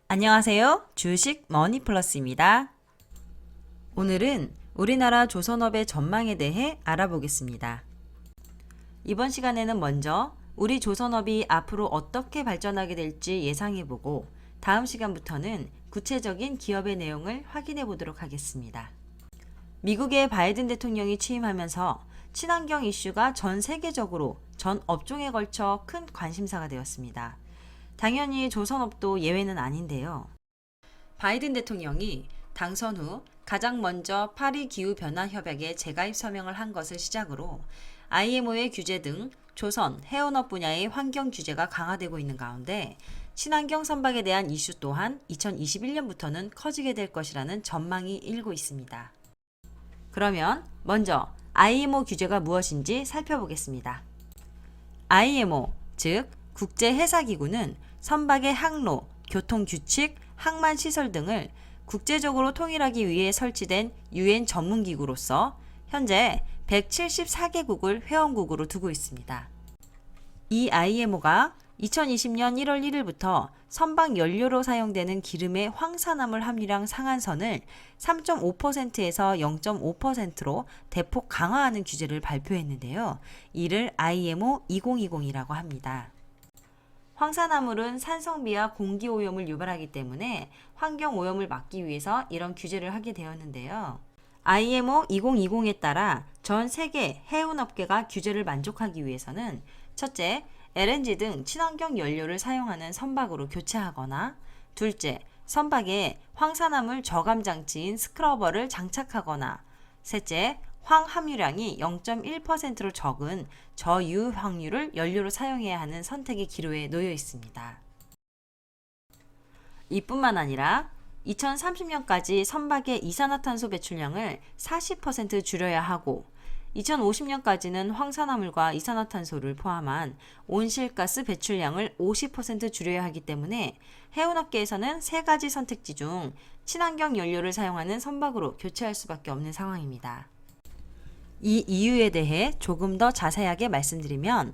안녕하세요. 주식 머니플러스입니다. 오늘은 우리나라 조선업의 전망에 대해 알아보겠습니다. 이번 시간에는 먼저 우리 조선업이 앞으로 어떻게 발전하게 될지 예상해보고 다음 시간부터는 구체적인 기업의 내용을 확인해 보도록 하겠습니다. 미국의 바이든 대통령이 취임하면서 친환경 이슈가 전 세계적으로 전 업종에 걸쳐 큰 관심사가 되었습니다. 당연히 조선업도 예외는 아닌데요. 바이든 대통령이 당선 후 가장 먼저 파리 기후변화협약에 재가입 서명을 한 것을 시작으로 IMO의 규제 등 조선, 해운업 분야의 환경 규제가 강화되고 있는 가운데 친환경 선박에 대한 이슈 또한 2021년부터는 커지게 될 것이라는 전망이 일고 있습니다. 그러면 먼저 IMO 규제가 무엇인지 살펴보겠습니다. IMO, 즉 국제해사기구는 선박의 항로, 교통규칙, 항만시설 등을 국제적으로 통일하기 위해 설치된 UN 전문기구로서 현재 174개국을 회원국으로 두고 있습니다. 이 IMO가 2020년 1월 1일부터 선박 연료로 사용되는 기름의 황산화물 함유량 상한선을 3.5%에서 0.5%로 대폭 강화하는 규제를 발표했는데요. 이를 IMO 2020이라고 합니다. 황산화물은 산성비와 공기오염을 유발하기 때문에 환경오염을 막기 위해서 이런 규제를 하게 되었는데요. IMO 2020에 따라 전 세계 해운업계가 규제를 만족하기 위해서는 첫째, LNG 등 친환경 연료를 사용하는 선박으로 교체하거나 둘째, 선박에 황산화물 저감 장치인 스크러버를 장착하거나 셋째, 황 함유량이 0.1%로 적은 저유황유를 연료로 사용해야 하는 선택의 기로에 놓여 있습니다. 이뿐만 아니라 2030년까지 선박의 이산화탄소 배출량을 40% 줄여야 하고 2050년까지는 황산화물과 이산화탄소를 포함한 온실가스 배출량을 50% 줄여야 하기 때문에 해운업계에서는 세 가지 선택지 중 친환경 연료를 사용하는 선박으로 교체할 수밖에 없는 상황입니다. 이 이유에 대해 조금 더 자세하게 말씀드리면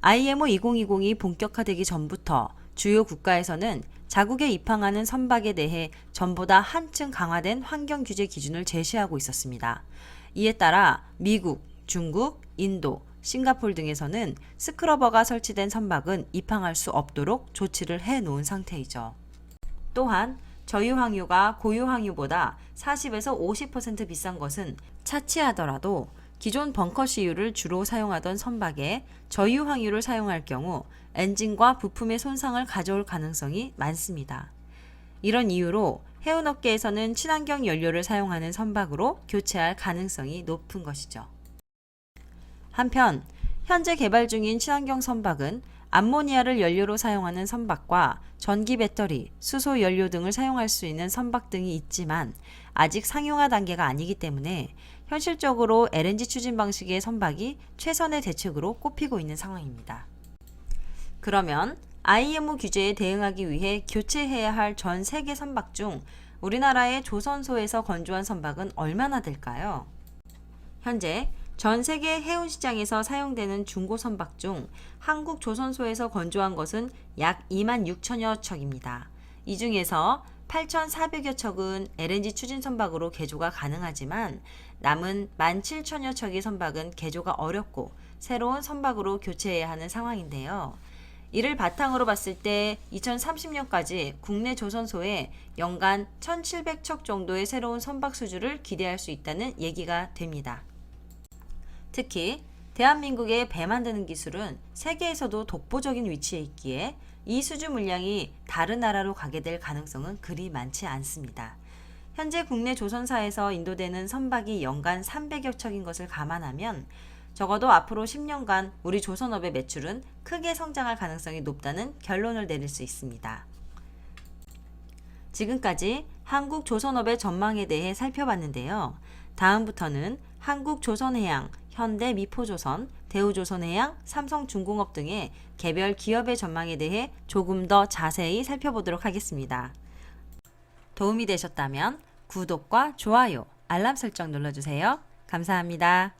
IMO 2020이 본격화되기 전부터 주요 국가에서는 자국에 입항하는 선박에 대해 전보다 한층 강화된 환경 규제 기준을 제시하고 있었습니다. 이에 따라 미국, 중국, 인도, 싱가포르 등에서는 스크러버가 설치된 선박은 입항할 수 없도록 조치를 해놓은 상태이죠. 또한 저유황유가 고유황유보다 40에서 50% 비싼 것은 차치하더라도 기존 벙커시유를 주로 사용하던 선박에 저유황유를 사용할 경우 엔진과 부품의 손상을 가져올 가능성이 많습니다. 이런 이유로 해운업계에서는 친환경 연료를 사용하는 선박으로 교체할 가능성이 높은 것이죠. 한편 현재 개발 중인 친환경 선박은 암모니아를 연료로 사용하는 선박과 전기 배터리, 수소 연료 등을 사용할 수 있는 선박 등이 있지만 아직 상용화 단계가 아니기 때문에 현실적으로 LNG 추진 방식의 선박이 최선의 대책으로 꼽히고 있는 상황입니다. 그러면 IMO 규제에 대응하기 위해 교체해야 할 전 세계 선박 중 우리나라의 조선소에서 건조한 선박은 얼마나 될까요? 현재 전 세계 해운 시장에서 사용되는 중고 선박 중 한국 조선소에서 건조한 것은 약 26,000여 척입니다. 이 중에서 8,400여 척은 LNG 추진 선박으로 개조가 가능하지만 남은 17,000여 척의 선박은 개조가 어렵고 새로운 선박으로 교체해야 하는 상황인데요. 이를 바탕으로 봤을 때 2030년까지 국내 조선소에 연간 1,700척 정도의 새로운 선박 수주를 기대할 수 있다는 얘기가 됩니다. 특히 대한민국의 배 만드는 기술은 세계에서도 독보적인 위치에 있기에 이 수주 물량이 다른 나라로 가게 될 가능성은 그리 많지 않습니다. 현재 국내 조선사에서 인도되는 선박이 연간 300여 척인 것을 감안하면 적어도 앞으로 10년간 우리 조선업의 매출은 크게 성장할 가능성이 높다는 결론을 내릴 수 있습니다. 지금까지 한국 조선업의 전망에 대해 살펴봤는데요. 다음부터는 한국조선해양, 현대미포조선, 대우조선해양, 삼성중공업 등의 개별 기업의 전망에 대해 조금 더 자세히 살펴보도록 하겠습니다. 도움이 되셨다면 구독과 좋아요, 알람 설정 눌러주세요. 감사합니다.